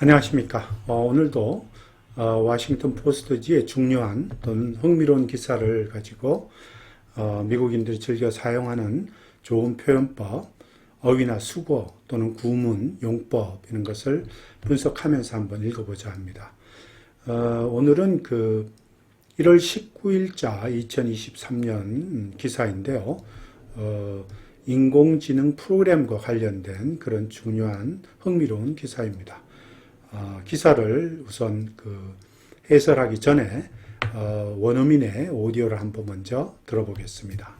안녕하십니까. 오늘도 워싱턴 포스트지의 중요한 또는 흥미로운 기사를 가지고 미국인들이 즐겨 사용하는 좋은 표현법, 어휘나 수고 또는 구문, 용법 이런 것을 분석하면서 한번 읽어보자 합니다. 오늘은 1월 19일자 2023년 기사인데요. 인공지능 프로그램과 관련된 그런 중요한 흥미로운 기사입니다. 기사를 우선 해설하기 전에 원어민의 오디오를 한번 먼저 들어보겠습니다.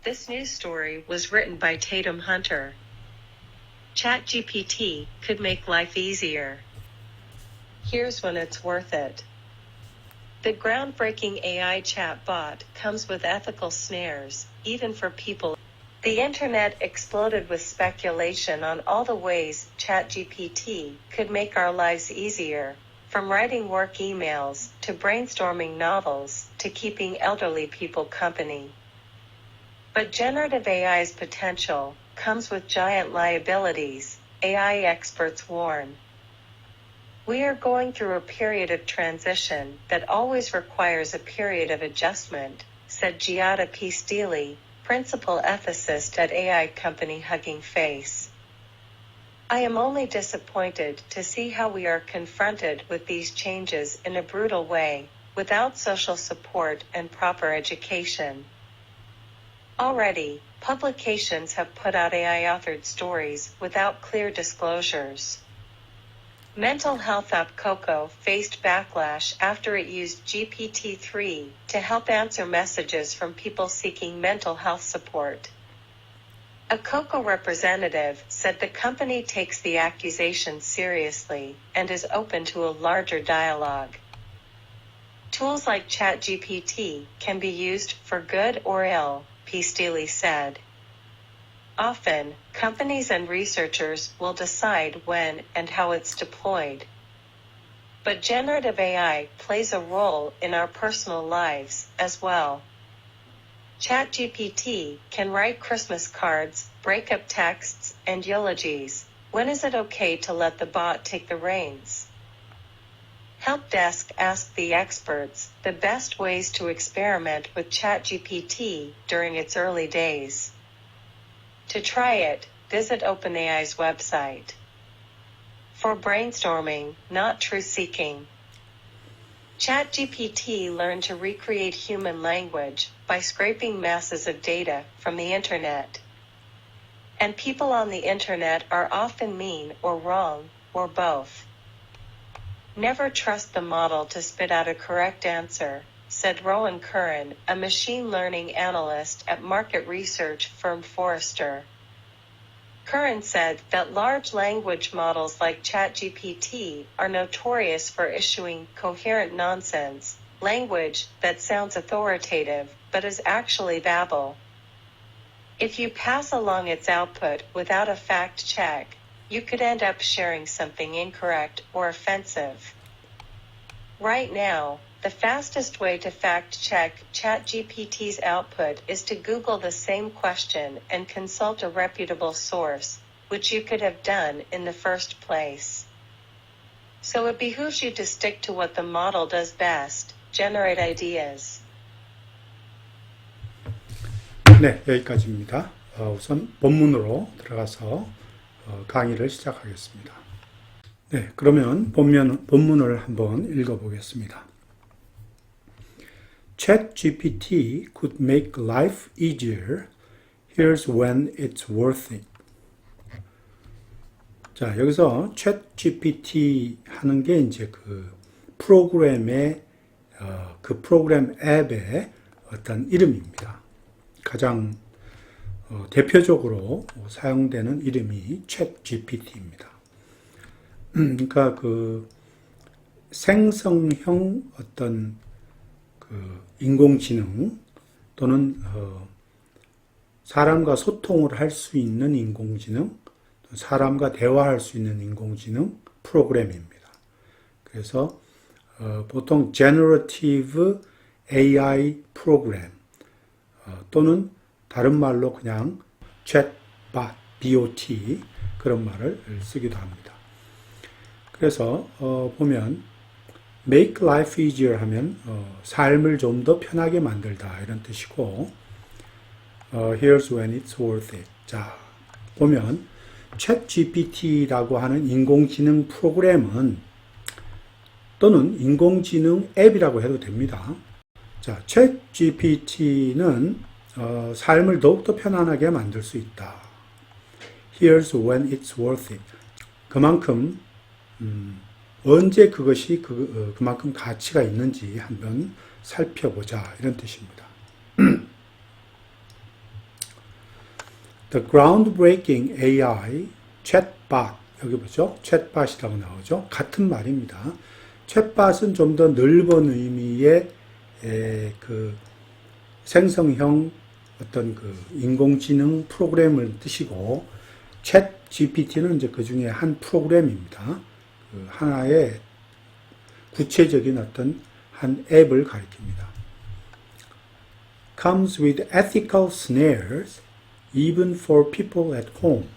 This news story was written by Tatum Hunter. ChatGPT could make life easier. Here's when it's worth it. The groundbreaking AI chatbot comes with ethical snares, even for people. The internet exploded with speculation on all the ways ChatGPT could make our lives easier, from writing work emails, to brainstorming novels, to keeping elderly people company. But generative AI's potential comes with giant liabilities, AI experts warn. We are going through a period of transition that always requires a period of adjustment, said Giada P. Steele, principal ethicist at AI company Hugging Face. I am only disappointed to see how we are confronted with these changes in a brutal way, without social support and proper education. Already, publications have put out AI-authored stories without clear disclosures. Mental health app Coco faced backlash after it used GPT-3 to help answer messages from people seeking mental health support. A Coco representative said the company takes the accusation seriously and is open to a larger dialogue. Tools like ChatGPT can be used for good or ill, P. Steele said. Often, companies and researchers will decide when and how it's deployed. But generative AI plays a role in our personal lives as well. ChatGPT can write Christmas cards, breakup texts, and eulogies. When is it okay to let the bot take the reins? Help Desk asked the experts the best ways to experiment with ChatGPT during its early days. To try it, visit OpenAI's website. For brainstorming, not truth-seeking. ChatGPT learned to recreate human language by scraping masses of data from the internet. And people on the internet are often mean or wrong, or both. Never trust the model to spit out a correct answer, said Rowan Curran, a machine learning analyst at market research firm Forrester. Curran said that large language models like ChatGPT are notorious for issuing coherent nonsense, language that sounds authoritative but is actually babble. If you pass along its output without a fact check, you could end up sharing something incorrect or offensive. Right now, the fastest way to fact-check ChatGPT's output is to Google the same question and consult a reputable source, which you could have done in the first place. So it behooves you to stick to what the model does best, generate ideas. 네, 여기까지입니다. 우선 본문으로 들어가서 강의를 시작하겠습니다. 네, 그러면 본문을 한번 읽어보겠습니다. ChatGPT could make life easier. Here's when it's worth it. 자, 여기서 ChatGPT 하는 게 이제 프로그램의 그 프로그램 앱의 어떤 이름입니다. 가장 대표적으로 사용되는 이름이 ChatGPT입니다. 그러니까 생성형 어떤 인공지능 또는 사람과 소통을 할 수 있는 인공지능, 사람과 대화할 수 있는 인공지능 프로그램입니다. 그래서 보통 Generative AI 프로그램 또는 다른 말로 그냥 Chatbot, BOT 그런 말을 쓰기도 합니다. 그래서 보면 make life easier 하면 삶을 좀 더 편하게 만들다 이런 뜻이고 here's when it's worth it. 자, 보면 챗GPT라고 하는 인공지능 프로그램은 또는 인공지능 앱이라고 해도 됩니다. 자, 챗GPT는 삶을 더욱더 편안하게 만들 수 있다. Here's when it's worth it. 그만큼 언제 그것이 그만큼 가치가 있는지 한번 살펴보자 이런 뜻입니다. The groundbreaking AI chatbot 여기 보죠. chatbot이라고 나오죠. 같은 말입니다. chatbot은 좀 더 넓은 의미의 그 생성형 어떤 그 인공지능 프로그램을 뜻이고 챗 GPT는 이제 그 중에 한 프로그램입니다. 그 하나의 구체적인 어떤 한 앱을 가리킵니다. Comes with ethical snares even for people at home.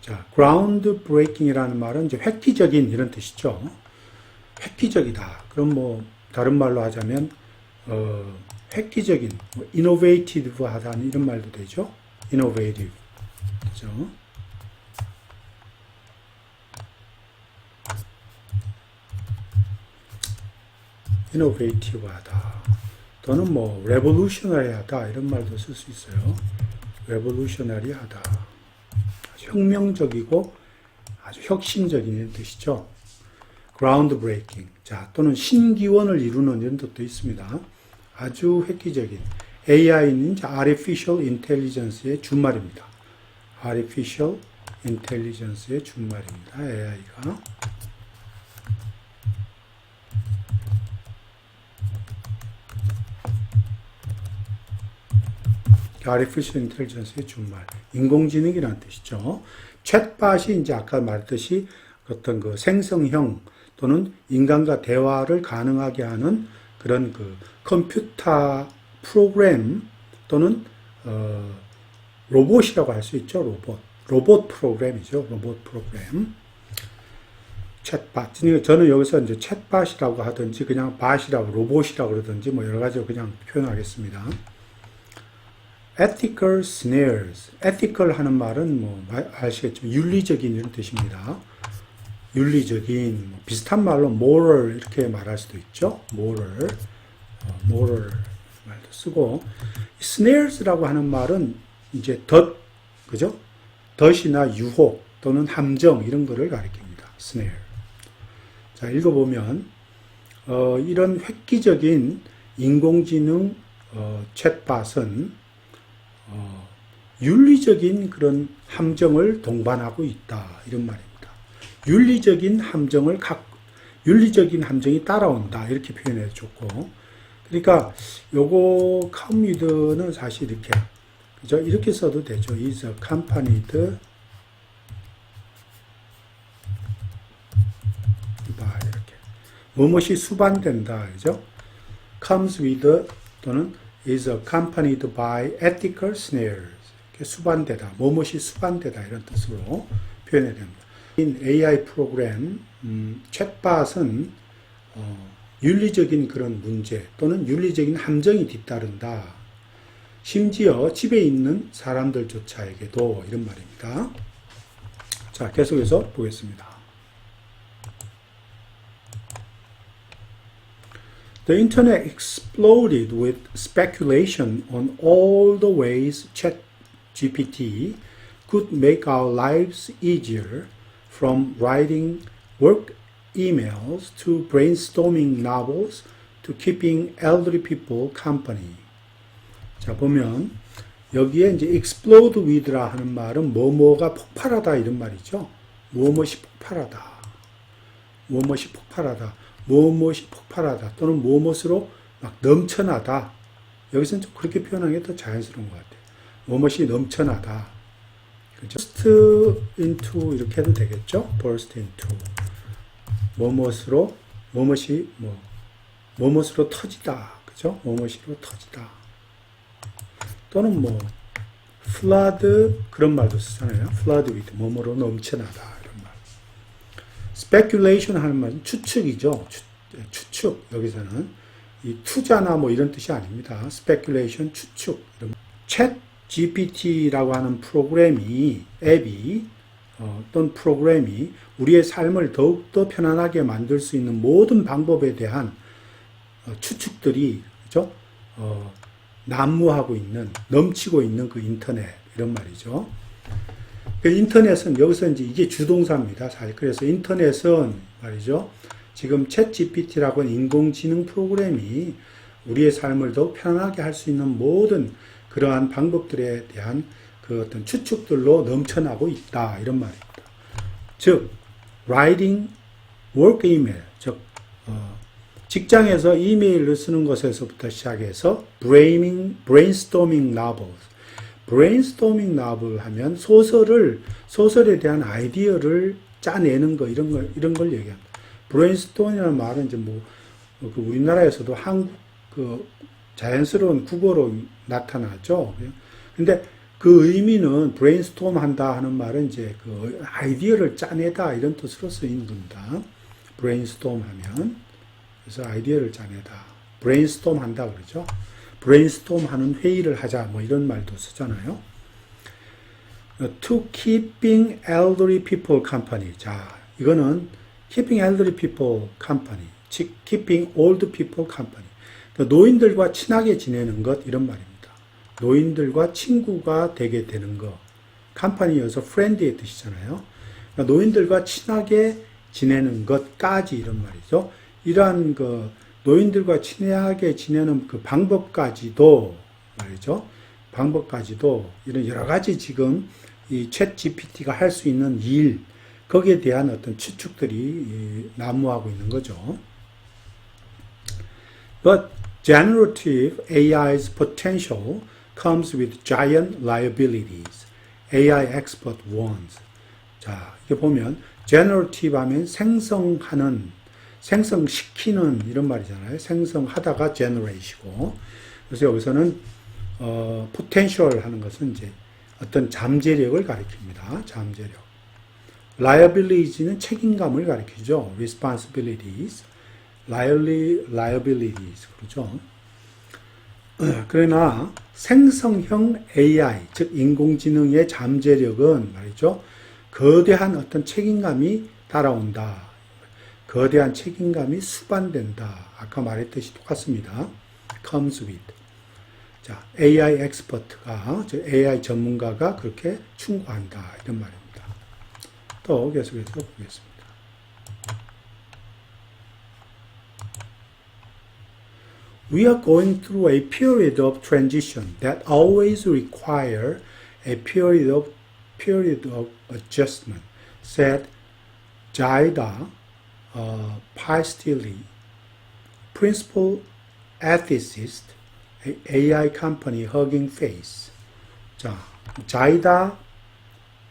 자, groundbreaking이라는 말은 이제 획기적인 이런 뜻이죠. 획기적이다. 그럼 뭐 다른 말로 하자면 획기적인, innovative 하다는 이런 말도 되죠. innovative. 그죠? innovative 하다. 또는 뭐 revolutionary 하다 이런 말도 쓸 수 있어요. revolutionary 하다. 아주 혁명적이고 아주 혁신적인 이런 뜻이죠. groundbreaking. 자, 또는 신기원을 이루는 이런 뜻도 있습니다. 아주 획기적인. AI는 이제 artificial intelligence의 준말입니다. artificial intelligence의 준말입니다. AI가. artificial intelligence의 준말. 인공지능이라는 뜻이죠. 챗봇이 이제 아까 말했듯이 어떤 그 생성형 또는 인간과 대화를 가능하게 하는 그런 그 컴퓨터 프로그램 또는 로봇이라고 할 수 있죠. 로봇 프로그램이죠. 로봇 프로그램. 챗봇. 저는 여기서 이제 챗봇이라고 하든지 그냥 봇이라고 로봇이라고 그러든지 뭐 여러 가지로 그냥 표현하겠습니다. ethical snares. ethical 하는 말은 뭐 아시겠지만 윤리적인 이런 뜻입니다. 윤리적인 비슷한 말로 moral 이렇게 말할 수도 있죠. moral 말도 쓰고 snares라고 하는 말은 이제 그죠? 덫이나 유혹 또는 함정 이런 거를 가리킵니다. snare. 자, 읽어보면 이런 획기적인 인공지능 챗봇은 윤리적인 그런 함정을 동반하고 있다 이런 말입니다. 윤리적인 함정이 따라온다 이렇게 표현해 줬고, 그러니까 요거 commit는 사실 이렇게 그죠? 이렇게 써도 되죠. is accompanied by 이렇게 무엇이 수반된다 그죠? comes with 또는 is accompanied by ethical snares. 이렇게 수반되다, 무엇이 수반되다 이런 뜻으로 표현해야 됩니다. AI 프로그램 챗봇은 윤리적인 그런 문제 또는 윤리적인 함정이 뒤따른다. 심지어 집에 있는 사람들조차에게도 이런 말입니다. 자, 계속해서 보겠습니다. The internet exploded with speculation on all the ways ChatGPT could make our lives easier, from writing work emails to brainstorming novels to keeping elderly people company. 자, 보면 여기에 이제 explode with라 하는 말은 뭐뭐가 폭발하다 이런 말이죠. 무엇이 폭발하다. 무엇이 폭발하다. 무엇이 폭발하다 또는 무엇으로 막 넘쳐나다. 여기서는 좀 그렇게 표현하는 게 더 자연스러운 것 같아요. 무엇이 넘쳐나다. 그죠? burst into 이렇게 해도 되겠죠? burst into. 무엇으로 무엇으로 터지다. 그죠? 무엇으로 터지다. 또는 뭐 flood 그런 말도 쓰잖아요. flood with 뭐뭐로 넘쳐나다 이런 말. speculation 하는 말은 추측이죠. 추측 여기서는 이 투자나 뭐 이런 뜻이 아닙니다. speculation 추측. 챗 GPT라고 하는 프로그램이 앱이 어떤 프로그램이 우리의 삶을 더욱더 편안하게 만들 수 있는 모든 방법에 대한 추측들이 그죠? 난무하고 있는 넘치고 있는 그 인터넷 이런 말이죠. 그 인터넷은 여기서 이제 이게 주동사입니다. 사실 그래서 인터넷은 말이죠. 지금 챗 GPT라고 하는 인공지능 프로그램이 우리의 삶을 더 편안하게 할 수 있는 모든 그러한 방법들에 대한 그 어떤 추측들로 넘쳐나고 있다 이런 말입니다. 즉, writing work email, 즉 직장에서 이메일을 쓰는 것에서부터 시작해서 brainstorming novels, brainstorming novel 하면 소설에 대한 아이디어를 짜내는 거 이런 걸 얘기합니다. brainstorm이라는 말은 이제 그 우리나라에서도 한국 그 자연스러운 국어로 나타나죠. 근데 그 의미는 brainstorm 한다 하는 말은 이제 그 아이디어를 짜내다 이런 뜻으로 쓰이는 겁니다. brainstorm 하면 그래서 아이디어를 짜내다. brainstorm 한다 그러죠. brainstorm 하는 회의를 하자 뭐 이런 말도 쓰잖아요. To keeping elderly people company. 자, 이거는 keeping elderly people company, keeping old people company. 노인들과 친하게 지내는 것 이런 말입니다. 노인들과 친구가 되게 되는 것. 컴퍼니여서 friend의 뜻이잖아요. 그러니까 노인들과 친하게 지내는 것까지 이런 말이죠. 이러한 그 노인들과 친하게 지내는 그 방법까지도 말이죠. 방법까지도 이런 여러 가지 지금 이 챗 GPT가 할 수 있는 일, 거기에 대한 어떤 추측들이 난무하고 있는 거죠. But generative AI's potential comes with giant liabilities. AI expert warns. 자, 이게 보면 generative 하면 생성시키는 이런 말이잖아요. 생성하다가 generate이고. 그래서 여기서는 potential 하는 것은 이제 어떤 잠재력을 가리킵니다. 잠재력. liabilities는 책임감을 가리키죠. responsibilities. liabilities 그러죠. 그러나 생성형 AI, 즉 인공지능의 잠재력은 말이죠. 거대한 어떤 책임감이 따라온다. 거대한 책임감이 수반된다. 아까 말했듯이 똑같습니다. comes with. 자, AI 엑스퍼트가, 즉 AI 전문가가 그렇게 충고한다. 이런 말입니다. 또 계속해서 보겠습니다. We are going through a period of transition that always require a period of adjustment, said Jaida Pistilli, principal ethicist, AI company Hugging Face. 자, 자이다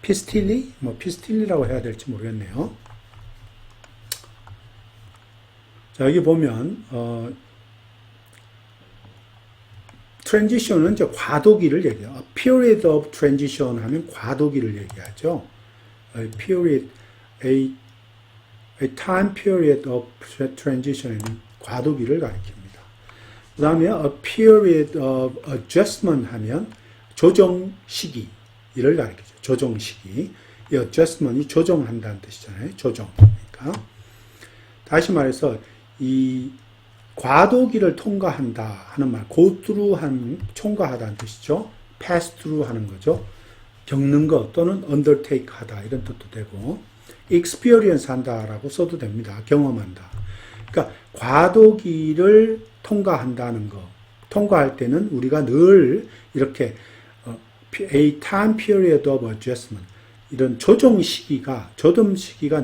피스틸리, 피스틸리라고 해야 될지 모르겠네요. 자, 여기 보면 transition은 이제 과도기를 얘기해요. A period of transition 하면 과도기를 얘기하죠. A time period of transition은 과도기를 가리킵니다. 그 다음에 a period of adjustment 하면 조정 시기, 이를 가리키죠. 조정 시기. 이 adjustment이 조정한다는 뜻이잖아요. 조정. 그러니까 다시 말해서 이 과도기를 통과한다 하는 말, go through 하는 총과하다는 뜻이죠. pass through 하는 거죠. 겪는 것 또는 undertake 하다 이런 뜻도 되고 experience 한다라고 써도 됩니다. 경험한다. 그러니까 과도기를 통과한다는 거. 통과할 때는 우리가 늘 이렇게 a time period of adjustment 이런 조정 시기가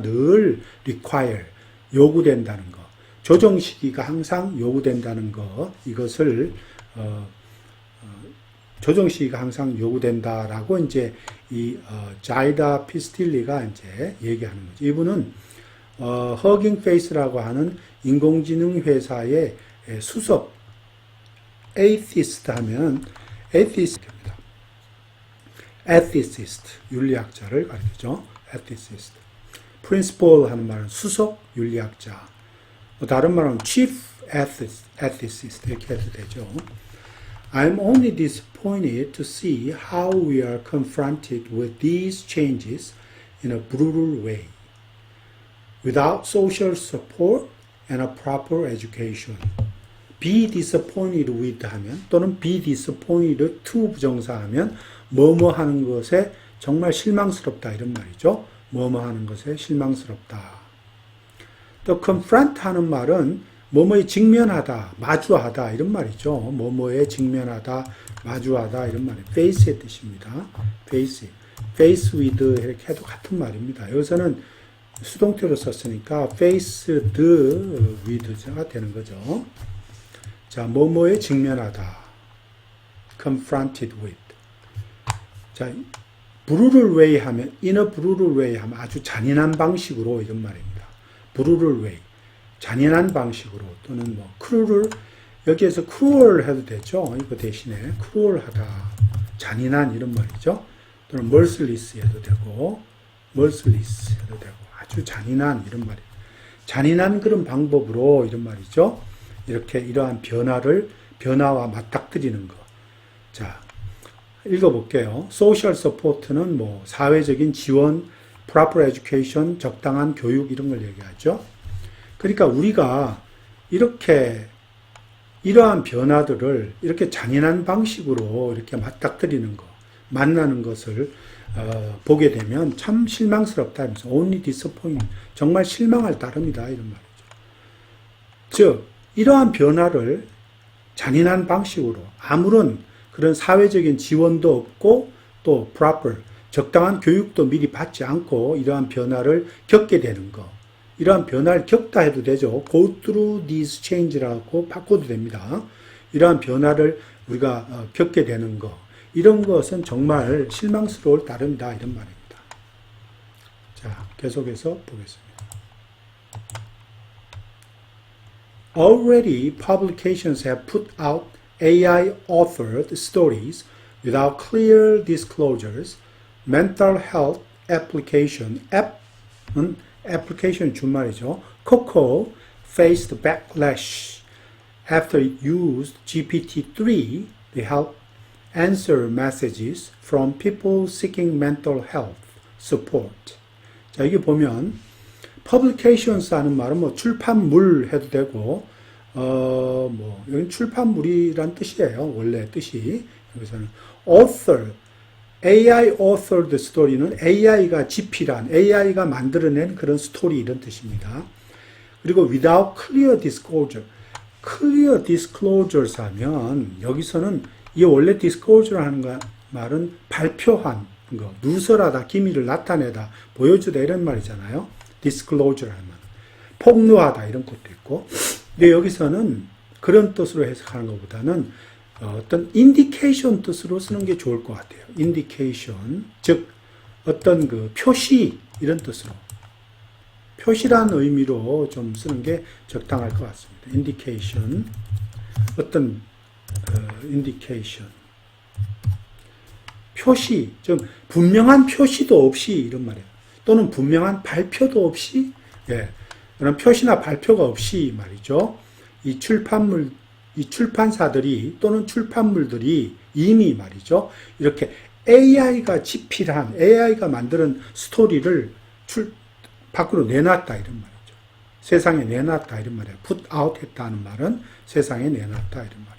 늘 require 요구된다는 거. 조정 시기가 항상 요구된다는 거, 이것을 조정 시기가 항상 요구된다라고 이제 이 자이다 피스틸리가 이제 얘기하는 거죠. 이분은 허깅 페이스라고 하는 인공지능 회사의 수석 에이티스트 하면 에이티스트입니다. ethicist, 윤리학자를 가리키죠. ethicist. principal 하는 말은 수석 윤리학자. 다른 말은 chief ethicist 이렇게 해도 되죠. I'm only disappointed to see how we are confronted with these changes in a brutal way, without social support and a proper education. be disappointed with 하면 또는 be disappointed to 부정사하면 뭐뭐 하는 것에 정말 실망스럽다 이런 말이죠. 뭐뭐 하는 것에 실망스럽다. 또 confront 하는 말은 뭐뭐에 직면하다, 마주하다 이런 말이죠. 뭐뭐에 직면하다, 마주하다 이런 말이에요. face의 뜻입니다. face with 이렇게 해도 같은 말입니다. 여기서는 수동태로 썼으니까 faced with가 되는 거죠. 자, 뭐뭐에 직면하다, confronted with. 자, brutal way 하면 in a brutal way 하면 아주 잔인한 방식으로 이런 말입니다. brutal way. 잔인한 방식으로 또는 뭐 cruel 여기에서 cruel 해도 되죠. 이거 대신에 cruel하다, 잔인한 이런 말이죠. 또는 merciless 해도 되고 merciless 해도 되고 아주 잔인한 이런 말이에요. 잔인한 그런 방법으로 이런 말이죠. 이렇게 이러한 변화와 맞닥뜨리는 거. 자, 읽어볼게요. social support는 뭐 사회적인 지원, proper education, 적당한 교육 이런 걸 얘기하죠. 그러니까 우리가 이렇게 이러한 변화들을 이렇게 잔인한 방식으로 이렇게 맞닥뜨리는 거, 만나는 것을 보게 되면 참 실망스럽다 하면서 only disappointing, 정말 실망할 따름이다 이런 말이죠. 즉 이러한 변화를 잔인한 방식으로 아무런 그런 사회적인 지원도 없고 또 proper, 적당한 교육도 미리 받지 않고 이러한 변화를 겪게 되는 거. 이러한 변화를 겪다 해도 되죠. go through these change라고 바꿔도 됩니다. 이러한 변화를 우리가 겪게 되는 거. 이런 것은 정말 실망스러울 따름이다. 이런 말입니다. 자, 계속해서 보겠습니다. Already publications have put out AI-authored stories without clear disclosures. mental health application, app은 application 준말이죠. Coco faced backlash after it used GPT-3 to help answer messages from people seeking mental health support. 자, 여기 보면 publications 하는 말은 뭐 출판물 해도 되고 뭐 여기 출판물이란 뜻이에요. 원래 뜻이. 여기서는 author AI authored story는 AI가 집필한, AI가 만들어낸 그런 스토리 이런 뜻입니다. 그리고 without clear disclosure. clear disclosures 하면 여기서는 이 원래 disclosure 하는 말은 발표한 거, 누설하다, 기밀을 나타내다, 보여주다 이런 말이잖아요. disclosure 하면 폭로하다 이런 것도 있고. 근데 여기서는 그런 뜻으로 해석하는 것보다는 어떤 인디케이션 뜻으로 쓰는 게 좋을 것 같아요. 인디케이션, 즉 어떤 그 표시 이런 뜻으로 표시라는 의미로 좀 쓰는 게 적당할 것 같습니다. 인디케이션, 어떤 인디케이션, 표시, 즉 분명한 표시도 없이 이런 말이에요. 또는 분명한 발표도 없이, 예, 그런 표시나 발표가 없이 말이죠. 이 출판사들이 또는 출판물들이 이미 말이죠. 이렇게 AI가 집필한, AI가 만드는 스토리를 밖으로 내놨다 이런 말이죠. 세상에 내놨다 이런 말이에요. put out 했다는 말은 세상에 내놨다 이런 말입니다.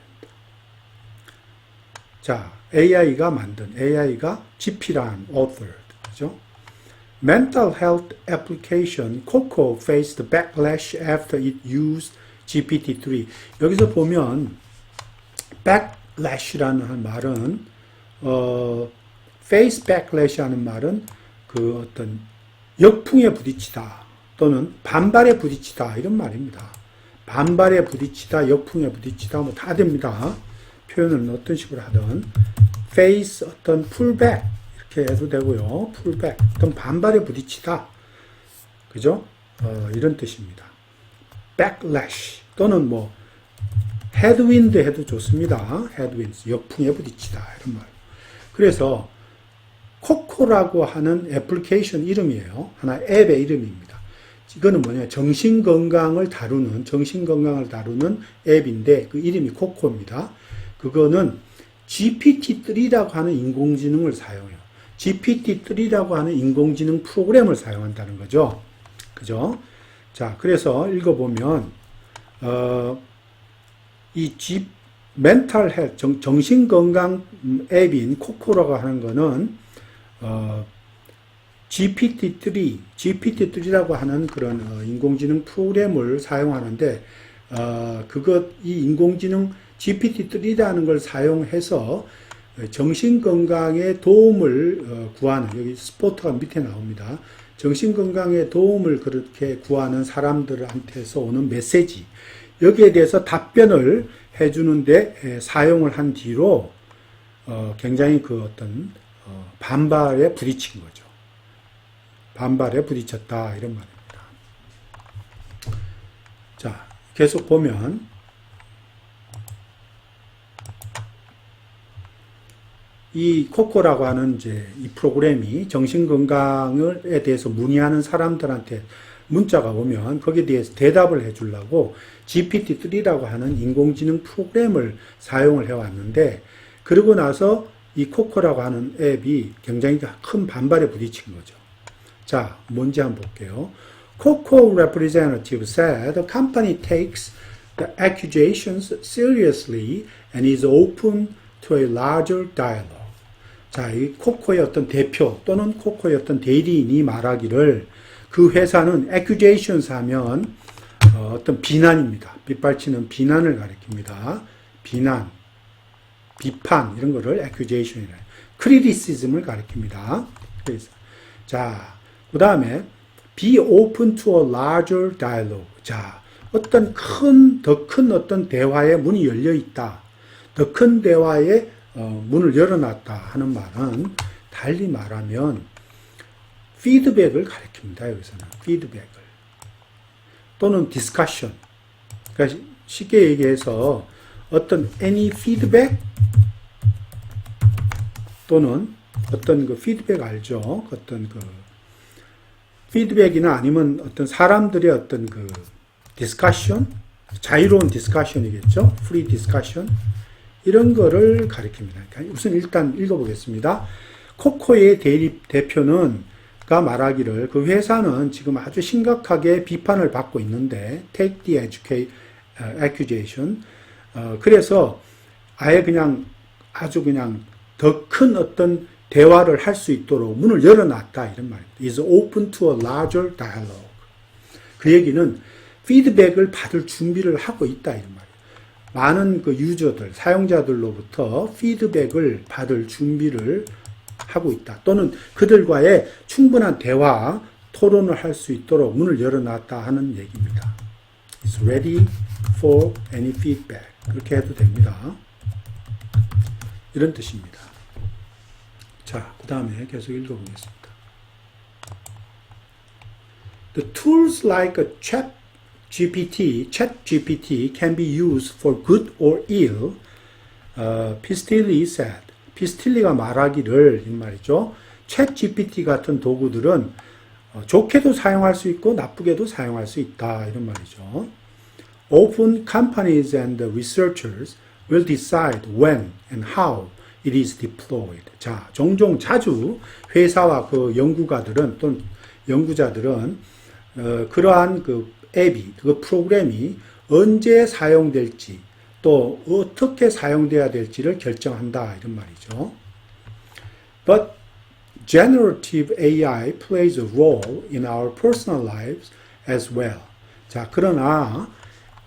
자, AI가 만든, AI가 집필한, authored, 그죠? Mental health application Coco faced backlash after it used GPT-3. 여기서 보면 backlash라는 말은 face backlash라는 말은 그 어떤 역풍에 부딪히다 또는 반발에 부딪히다 이런 말입니다. 반발에 부딪히다, 역풍에 부딪히다 뭐 다 됩니다. 표현은 어떤 식으로 하든 face 어떤 pullback 이렇게 해도 되고요. pullback 어떤 반발에 부딪히다, 그죠? 이런 뜻입니다. backlash 또는 뭐 headwind 해도 좋습니다. headwinds 역풍에 부딪히다 이런 말. 그래서 코코라고 하는 애플리케이션 이름이에요. 하나 앱의 이름입니다. 이거는 뭐냐? 정신건강을 다루는 앱인데 그 이름이 코코입니다. 그거는 GPT-3라고 하는 인공지능을 사용해요. GPT-3라고 하는 인공지능 프로그램을 사용한다는 거죠. 그죠? 자, 그래서 읽어보면, 멘탈 헬, 정신건강 앱인 코코라고 하는 거는, GPT-3라고 하는 그런 인공지능 프로그램을 사용하는데, 이 인공지능 GPT-3라는 걸 사용해서 정신건강에 도움을 구하는, 여기 스포트가 밑에 나옵니다. 정신건강에 도움을 그렇게 구하는 사람들한테서 오는 메시지, 여기에 대해서 답변을 해주는데 사용을 한 뒤로 굉장히 그 어떤 반발에 부딪힌 거죠. 반발에 부딪혔다 이런 말입니다. 자, 계속 보면 이 코코라고 하는 이제 이 프로그램이 정신건강에 대해서 문의하는 사람들한테 문자가 오면 거기에 대해서 대답을 해주려고 GPT-3라고 하는 인공지능 프로그램을 사용을 해왔는데, 그러고 나서 이 코코라고 하는 앱이 굉장히 큰 반발에 부딪힌 거죠. 자, 뭔지 한번 볼게요. Coco representative said the company takes the accusations seriously and is open to a larger dialogue. 자, 이 코코의 어떤 대표 또는 코코의 어떤 대리인이 말하기를, 그 회사는 accusations 하면 어떤 비난입니다. 빗발치는 비난을 가리킵니다. 비난, 비판 이런 거를 accusation이라 해요. criticism을 가리킵니다. 그래서 자, 그 다음에 be open to a larger dialogue. 자, 어떤 더 큰 어떤 대화의 문이 열려 있다. 더 큰 대화의 문을 열어놨다 하는 말은 달리 말하면 피드백을 가리킵니다. 여기서는 피드백을 또는 discussion. 그러니까 쉽게 얘기해서 어떤 any feedback 또는 어떤 그 피드백 알죠? 어떤 그 피드백이나 아니면 어떤 사람들의 어떤 그 discussion, 자유로운 discussion이겠죠? free discussion. 이런 거를 가리킵니다. 우선 일단 읽어보겠습니다. 코코의 대표는 말하기를 그 회사는 지금 아주 심각하게 비판을 받고 있는데 take the accusation. 그래서 아예 그냥 아주 그냥 더 큰 어떤 대화를 할 수 있도록 문을 열어놨다 이런 말입니다. is open to a larger dialogue. 그 얘기는 피드백을 받을 준비를 하고 있다 이런 말이에요. 많은 그 유저들, 사용자들로부터 피드백을 받을 준비를 하고 있다. 또는 그들과의 충분한 대화, 토론을 할 수 있도록 문을 열어놨다 하는 얘기입니다. It's ready for any feedback. 그렇게 해도 됩니다. 이런 뜻입니다. 자, 그 다음에 계속 읽어보겠습니다. The tools like a ChatGPT can be used for good or ill. Pistilli said. 피스틸리가 말하기를 이 말이죠. 챗GPT 같은 도구들은 좋게도 사용할 수 있고 나쁘게도 사용할 수 있다 이런 말이죠. Often companies and researchers will decide when and how it is deployed. 자, 종종 자주 회사와 그 연구가들은 또는 연구자들은 그러한 그 앱이, 그 프로그램이 언제 사용될지 또 어떻게 사용돼야 될지를 결정한다 이런 말이죠. But generative AI plays a role in our personal lives as well. 자, 그러나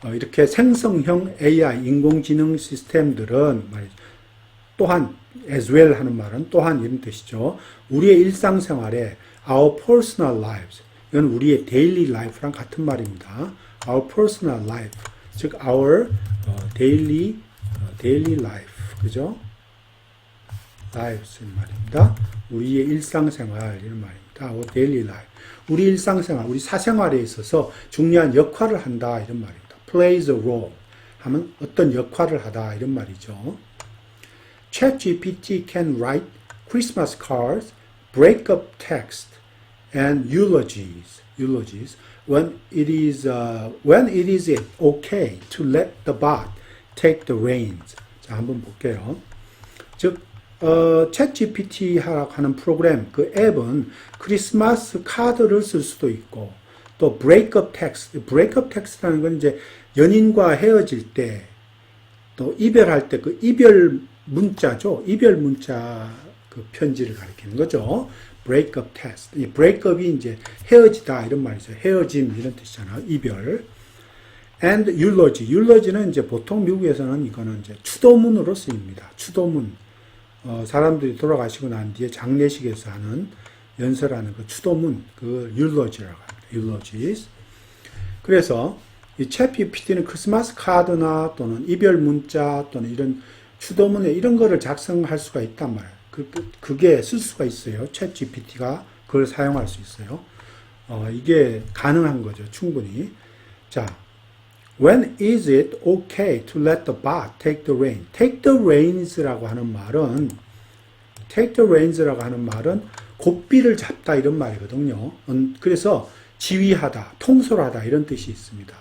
이렇게 생성형 AI 인공지능 시스템들은 말이죠. 또한 as well 하는 말은 또한 이런 뜻이죠. 우리의 일상생활에 our personal lives, 이건 우리의 daily life랑 같은 말입니다. Our personal life, 즉 our daily life, 그죠? lives 말입니다. 우리의 일상생활 이런 말입니다. Our daily life, 우리 일상생활, 우리 사생활에 있어서 중요한 역할을 한다 이런 말입니다. plays a role 하면 어떤 역할을 하다 이런 말이죠. ChatGPT can write Christmas cards break-up text and eulogies when it is okay to let the bot take the reins. 자, 한번 볼게요. 즉 챗GPT 하는 프로그램, 그 앱은 크리스마스 카드를 쓸 수도 있고, 또 breakup text라는 건 이제 연인과 헤어질 때, 또 이별할 때 그 이별 문자죠. 이별 문자 그 편지를 가리키는 거죠. breakup text. 이 breakup이 이제 헤어지다 이런 말이죠. 헤어짐 이런 뜻이잖아요. 이별. and eulogy는 이제 보통 미국에서는 이거는 이제 추도문으로 쓰입니다. 추도문. 사람들이 돌아가시고 난 뒤에 장례식에서 하는 연설하는 그 추도문, 그 eulogy라고 합니다. eulogies. 그래서 이 챗GPT는 크리스마스 카드나 또는 이별 문자 또는 이런 추도문에 이런 거를 작성할 수가 있단 말이에요. 그게 쓸 수가 있어요. 챗GPT가 그걸 사용할 수 있어요. 이게 가능한 거죠. 충분히. 자, when is it okay to let the bot take the reins? take the reins라고 하는 말은 고삐를 잡다 이런 말이거든요. 그래서 지휘하다, 통솔하다 이런 뜻이 있습니다.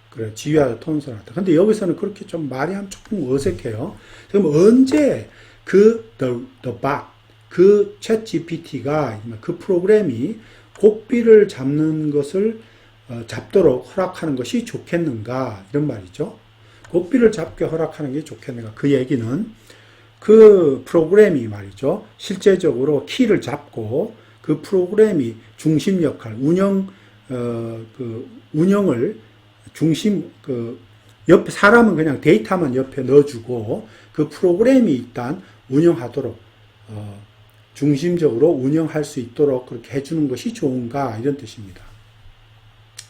그래, 지휘하다, 통솔하다. 근데 여기서는 그렇게 좀 말이 조금 어색해요. 그럼 언제 the bot, 그 챗 GPT가, 그 프로그램이 고삐를 잡는 것을 잡도록 허락하는 것이 좋겠는가, 이런 말이죠. 고삐를 잡게 허락하는 게 좋겠는가. 그 얘기는 그 프로그램이 말이죠. 실제적으로 키를 잡고 그 프로그램이 중심 역할, 운영을 중심, 옆에 사람은 그냥 데이터만 옆에 넣어주고 그 프로그램이 일단 운영하도록, 중심적으로 운영할 수 있도록 그렇게 해주는 것이 좋은가, 이런 뜻입니다.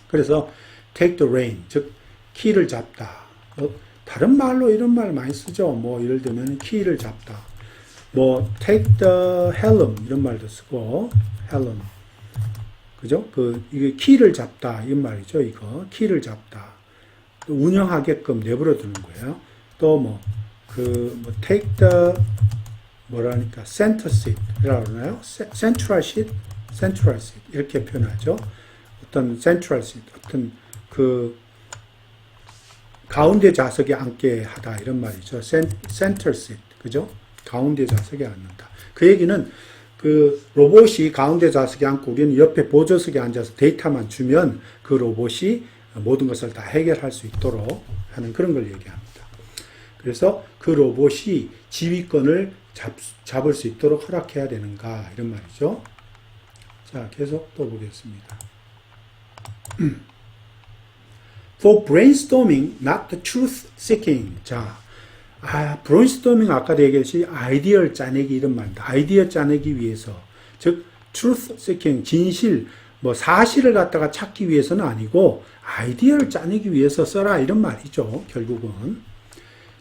그래서 take the rein, 즉, 키를 잡다. 다른 말로 이런 말 많이 쓰죠. 뭐, 예를 들면, 키를 잡다. 뭐, take the helm, 이런 말도 쓰고, helm. 그죠? 이게 키를 잡다. 이런 말이죠. 이거. 키를 잡다. 또 운영하게끔 내버려 두는 거예요. 또 take the, 뭐라니까, center seat이라고 그러나요? central seat? central seat. 이렇게 표현하죠. 어떤 central seat, 어떤 가운데 좌석에 앉게 하다. 이런 말이죠. center seat. 그죠? 가운데 좌석에 앉는다. 그 얘기는 로봇이 가운데 좌석에 앉고 우리는 옆에 보조석에 앉아서 데이터만 주면 그 로봇이 모든 것을 다 해결할 수 있도록 하는 그런 걸 얘기합니다. 그래서 그 로봇이 지휘권을 잡을 수 있도록 허락해야 되는가, 이런 말이죠. 자, 계속 또 보겠습니다. For brainstorming, not the truth seeking. 자, brainstorming 아까 얘기했듯이 아이디어를 짜내기 이런 말입니다. 아이디어 짜내기 위해서. 즉, truth seeking, 진실, 사실을 갖다가 찾기 위해서는 아니고 아이디어를 짜내기 위해서 써라 이런 말이죠. 결국은.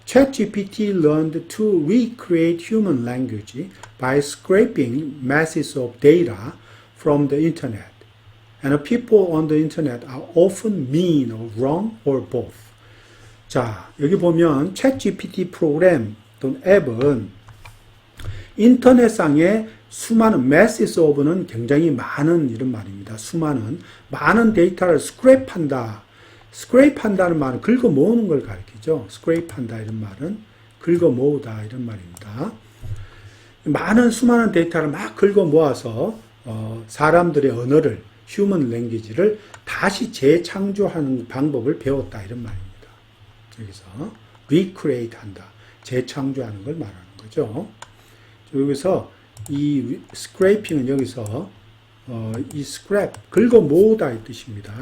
ChatGPT learned to recreate human language by scraping masses of data from the internet. And people on the internet are often mean or wrong or both. 자, 여기 보면 챗GPT 프로그램 또는 앱은 인터넷상에 수많은 masses of는 굉장히 많은 이런 말입니다. 많은 데이터를 scrape한다. scrape한다는 말은 긁어 모으는 걸 가리키죠. scrape한다 이런 말은 긁어 모으다 이런 말입니다. 수많은 데이터를 막 긁어 모아서 사람들의 언어를 human language를 다시 재창조하는 방법을 배웠다 이런 말입니다. 여기서 recreate 한다. 재창조하는 걸 말하는 거죠. 여기서 이 scraping은 여기서 이 scrap, 긁어 모으다 이 뜻입니다.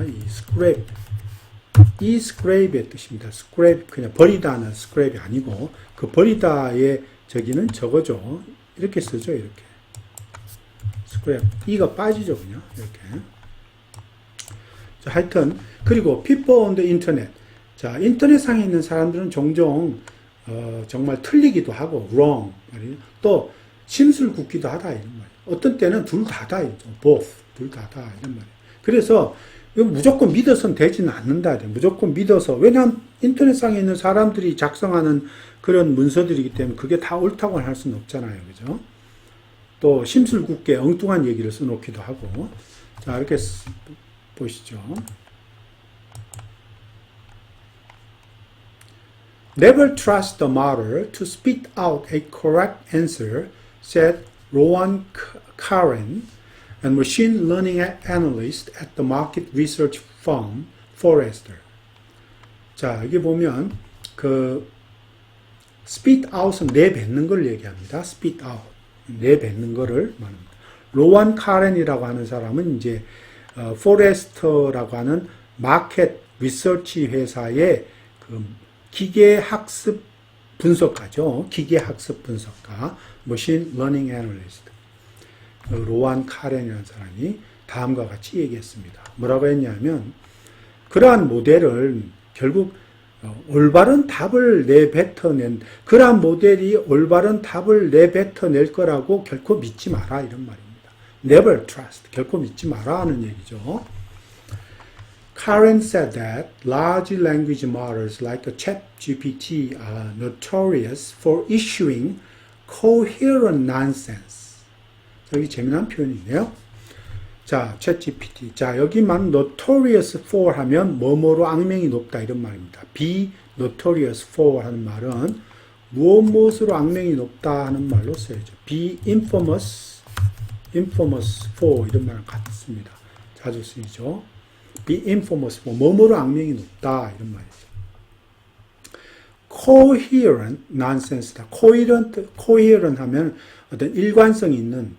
이 scrape의 뜻입니다. scrape, 그냥 버리다는 scrape이 아니고 그 버리다의 저기는 저거죠. 이렇게 쓰죠. 이렇게. scrape. 이가 빠지죠. 그냥. 이렇게. 자, 하여튼 그리고 people on the internet. 자, 인터넷상에 있는 사람들은 종종 정말 틀리기도 하고 wrong, 또 심술 굽기도 하다 이런 말이에요. 어떤 때는 둘 다다, both, 둘 다다 이런 말이에요. 그래서 무조건 믿어서는 되지는 않는다. 무조건 믿어서, 왜냐하면 인터넷상에 있는 사람들이 작성하는 그런 문서들이기 때문에 그게 다 옳다고 할 수는 없잖아요. 그죠? 또 심술궂게 엉뚱한 얘기를 써놓기도 하고. 자, 이렇게 보시죠. Never trust the model to spit out a correct answer, said Rowan Karen, a machine learning analyst at the market research firm Forrester. 자, 여기 보면 spit out은 내뱉는 걸 얘기합니다. spit out. 내뱉는 거를 말합니다. 로완 카렌이라고 하는 사람은 이제 포레스터라고 하는 마켓 리서치 회사의 기계학습 분석가죠. 기계학습 분석가, 머신 러닝 애널리스트. 로완 카렌이라는 사람이 다음과 같이 얘기했습니다. 뭐라고 했냐면, 그러한 모델을 결국 올바른 답을 내뱉어낸, 그러한 모델이 올바른 답을 내뱉어낼 거라고 결코 믿지 마라, 이런 말입니다. Never trust. 결코 믿지 마라 하는 얘기죠. Karen said that large language models like ChatGPT are notorious for issuing coherent nonsense. 여기 재미난 표현이네요. 자, ChatGPT. 자, 여기만 notorious for 하면 뭐뭐로 악명이 높다 이런 말입니다. be notorious for 하는 말은 무엇으로 악명이 높다 하는 말로 써야죠. be infamous for 이런 말은 같습니다. 자주 쓰이죠. be infamous for 뭐뭐로 악명이 높다 이런 말이죠. coherent nonsense다. coherent 하면 어떤 일관성 있는,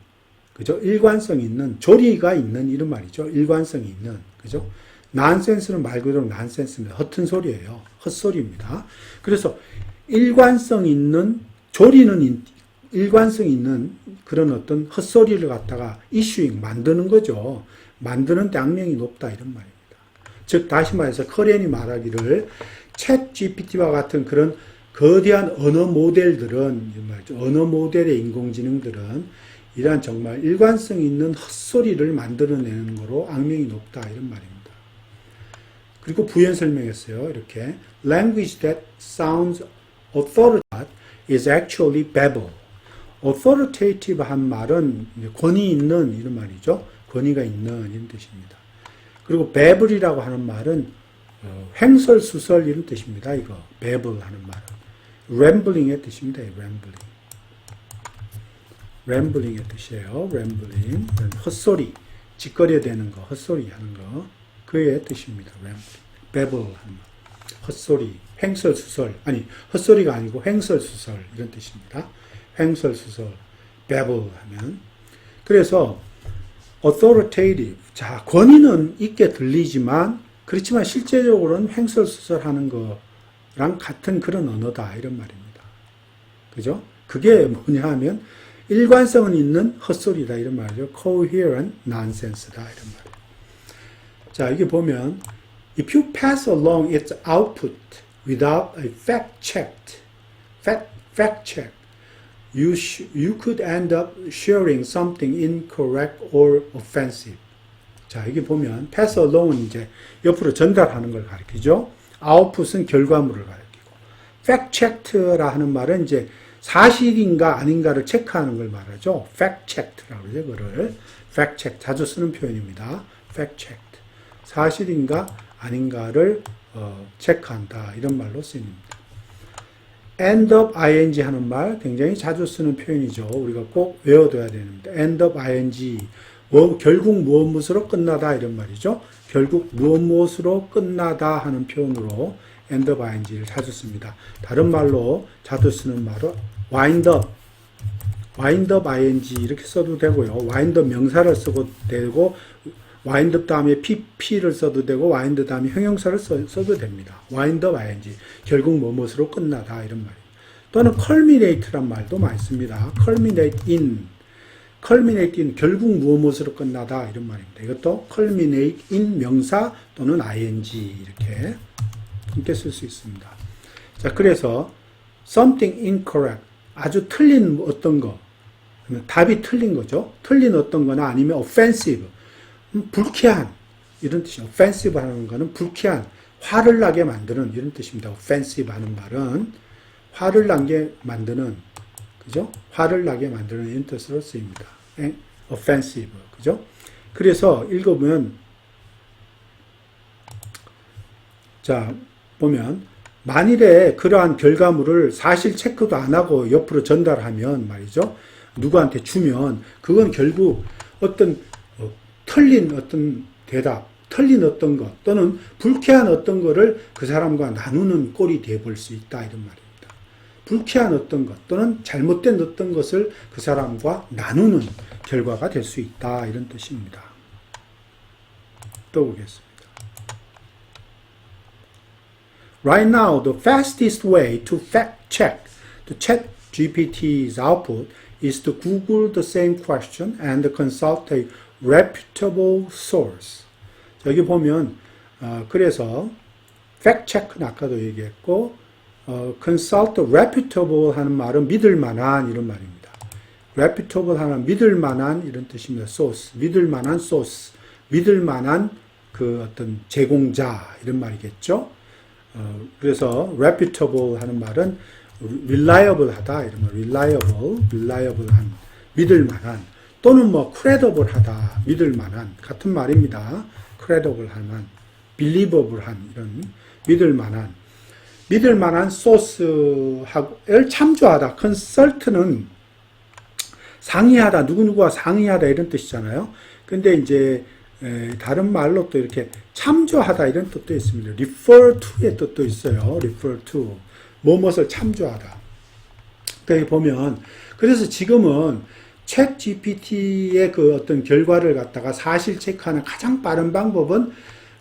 그죠? 일관성 있는, 조리가 있는 이런 말이죠. 일관성이 있는, 그죠? nonsense는 말 그대로 nonsense입니다. 허튼 소리예요. 헛소리입니다. 그래서 일관성 있는, 조리는 일관성 있는 그런 어떤 헛소리를 갖다가 이슈잉 만드는 거죠. 만드는 데 악명이 높다 이런 말입니다. 즉 다시 말해서 커렌이 말하기를 챗 GPT와 같은 그런 거대한 언어 모델들은, 언어 모델의 인공지능들은 이러한 정말 일관성 있는 헛소리를 만들어내는 거로 악명이 높다 이런 말입니다. 그리고 부연 설명했어요. 이렇게 language that sounds authoritative is actually babble. authoritative 한 말은 권위 있는 이런 말이죠. 권위가 있는 이런 뜻입니다. 그리고 babble이라고 하는 말은 횡설수설 이런 뜻입니다. 이거 babble 하는 말은 rambling의 뜻입니다. rambling의 뜻이에요. rambling 헛소리, 짓거려 대는 거, 헛소리 하는 거 그의 뜻입니다. babble 하는 말, 헛소리, 횡설수설, 아니 헛소리가 아니고 횡설수설 이런 뜻입니다. 횡설수설, babble 하면. 그래서 authoritative, 자 권위는 있게 들리지만 그렇지만 실제적으로는 횡설수설하는 거랑 같은 그런 언어다 이런 말입니다. 그죠? 그게 뭐냐 하면 일관성은 있는 헛소리다 이런 말이죠. coherent nonsense다 이런 말이에요. 자, 여기 보면 if you pass along its output without a fact check, you could end up sharing something incorrect or offensive. 자, 여기 보면 pass along은 이제 옆으로 전달하는 걸 가리키죠. output은 결과물을 가리키고, fact checked라 하는 말은 이제 사실인가 아닌가를 체크하는 걸 말하죠. fact checked라고 그러죠. 그거를 fact check 자주 쓰는 표현입니다. fact checked. 사실인가 아닌가를 체크한다 이런 말로 쓰입니다. end of ing 하는 말 굉장히 자주 쓰는 표현이죠. 우리가 꼭 외워둬야 됩니다. end of ing 결국 무엇으로 끝나다 이런 말이죠. 결국 무엇으로 끝나다 하는 표현으로 end of ing를 자주 씁니다. 다른 말로 자주 쓰는 말은 wind up ing 이렇게 써도 되고요. wind up 명사를 써도 되고 wind up 다음에 pp를 써도 되고 wind 다음에 형용사를 써도 됩니다. wind up ing 결국 무엇으로 끝나다 이런 말이에요. 또는 culminate란 말도 많이 씁니다. culminate in 결국 무엇으로 끝나다 이런 말입니다. 이것도 culminate in 명사 또는 ing 이렇게 쓸 수 있습니다. 자, 그래서 something incorrect 아주 틀린 어떤 거, 답이 틀린 거죠. 틀린 어떤 거나 아니면 offensive 불쾌한 이런 뜻이에요. offensive 하는 거는 불쾌한, 화를 나게 만드는 이런 뜻입니다. offensive 하는 말은 화를 나게 만드는, 그죠? 화를 나게 만드는 이런 뜻으로 쓰입니다. offensive. 그죠? 그래서 읽어보면, 자, 보면, 만일에 그러한 결과물을 사실 체크도 안 하고 옆으로 전달하면 말이죠. 누구한테 주면, 그건 결국 어떤 틀린 어떤 대답, 틀린 어떤 것, 또는 불쾌한 어떤 거를 그 사람과 나누는 꼴이 되어볼 수 있다. 이런 말입니다. 불쾌한 어떤 것, 또는 잘못된 어떤 것을 그 사람과 나누는 결과가 될 수 있다. 이런 뜻입니다. 또 보겠습니다. Right now, the fastest way to fact-check the ChatGPT's output is to Google the same question and consult a reputable source. 여기 보면 그래서 fact-check는 아까도 얘기했고 consult reputable 하는 말은 믿을 만한 이런 말입니다. reputable 하는 믿을 만한 이런 뜻입니다. source, 믿을 만한 source, 믿을 만한 그 어떤 제공자 이런 말이겠죠. 그래서 reputable 하는 말은 reliable 하다 이런 말, reliable한 믿을 만한 또는 뭐 credible 하다 믿을 만한 같은 말입니다. credible 한 believable한 이런 믿을 만한 소스를 참조하다. consult는 상의하다, 누구누구와 상의하다 이런 뜻이잖아요. 근데 이제 다른 말로 또 이렇게 참조하다 이런 뜻도 있습니다. refer to의 뜻도 있어요. refer to. 무엇을 참조하다. 여기 보면, 그래서 지금은 챗 GPT의 그 어떤 결과를 갖다가 사실 체크하는 가장 빠른 방법은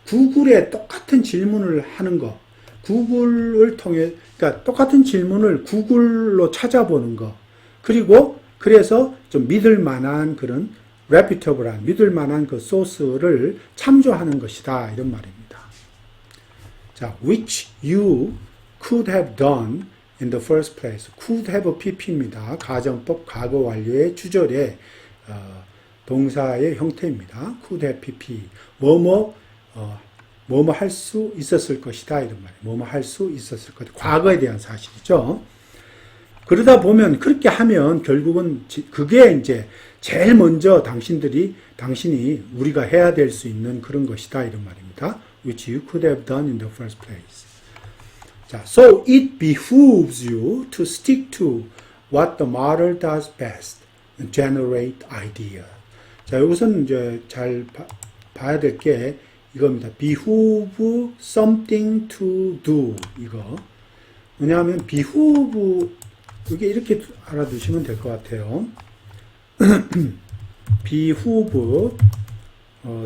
구글에 똑같은 질문을 하는 거. 구글을 통해, 그러니까 똑같은 질문을 구글로 찾아보는 거. 그리고 그래서 좀 믿을 만한 그런 reputable한, 믿을 만한 그 소스를 참조하는 것이다. 이런 말입니다. 자, which you could have done in the first place. could have pp입니다. 가정법 과거 완료의 주절의 동사의 형태입니다. could have pp. 뭐뭐 할 수 있었을 것이다. 이런 말이에요. 뭐뭐 할 수 있었을 것이다. 과거에 대한 사실이죠. 그러다 보면 그렇게 하면 결국은 그게 이제 제일 먼저 당신이 우리가 해야 될 수 있는 그런 것이다. 이런 말입니다. which you could have done in the first place. 자, so it behooves you to stick to what the model does best, generate idea. 자, 여기서는 이제 잘 봐야 될 게 이겁니다. behoove something to do. 이거. 왜냐하면 behoove, 이게 이렇게 알아두시면 될 것 같아요. behoove,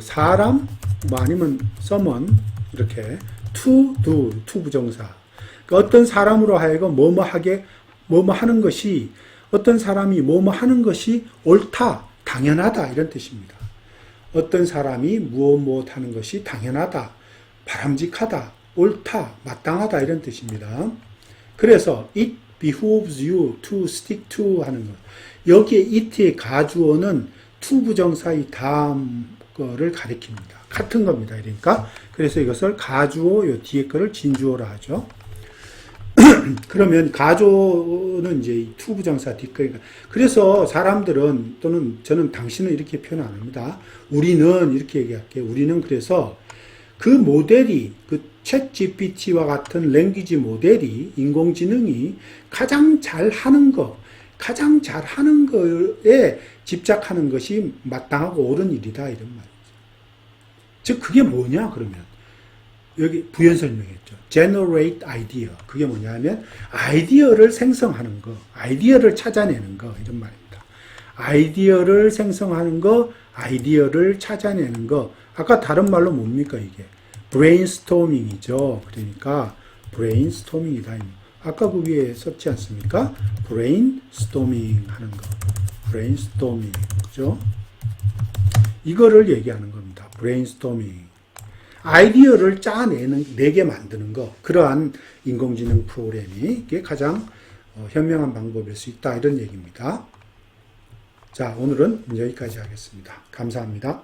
사람, 뭐 아니면 someone, 이렇게 to do, to 부정사. 그러니까 어떤 사람으로 하여금 뭐뭐 하는 것이, 어떤 사람이 뭐뭐 하는 것이 옳다, 당연하다, 이런 뜻입니다. 어떤 사람이 무엇 하는 것이 당연하다, 바람직하다, 옳다, 마땅하다, 이런 뜻입니다. 그래서 it behooves you to stick to 하는 것. 여기에 it의 가주어는 to 부정사의 다음 거를 가리킵니다. 같은 겁니다. 그러니까 그래서 이것을 가주어, 요 뒤에 거를 진주어라 하죠. 그러면 가조는 이제 to 부정사 뒷거니까. 그래서 사람들은 또는 저는 당신은 이렇게 표현 안 합니다. 우리는 이렇게 얘기할게요. 우리는 그래서 그 모델이 그 챗 GPT와 같은 랭귀지 모델이 인공지능이 가장 잘하는 거에 집착하는 것이 마땅하고 옳은 일이다 이런 말이죠. 즉 그게 뭐냐 그러면 여기 부연 설명했죠. generate idea. 그게 뭐냐면 아이디어를 생성하는 거, 아이디어를 찾아내는 거 이런 말입니다. 아이디어를 생성하는 거, 아이디어를 찾아내는 거. 아까 다른 말로 뭡니까 이게? brainstorming이죠. 그러니까 brainstorming이다. 아까 그 위에 썼지 않습니까? brainstorming 하는 거. brainstorming. 그죠? 이거를 얘기하는 겁니다. brainstorming. 아이디어를 내게 만드는 거, 그러한 인공지능 프로그램이 이게 가장 현명한 방법일 수 있다 이런 얘기입니다. 자, 오늘은 여기까지 하겠습니다. 감사합니다.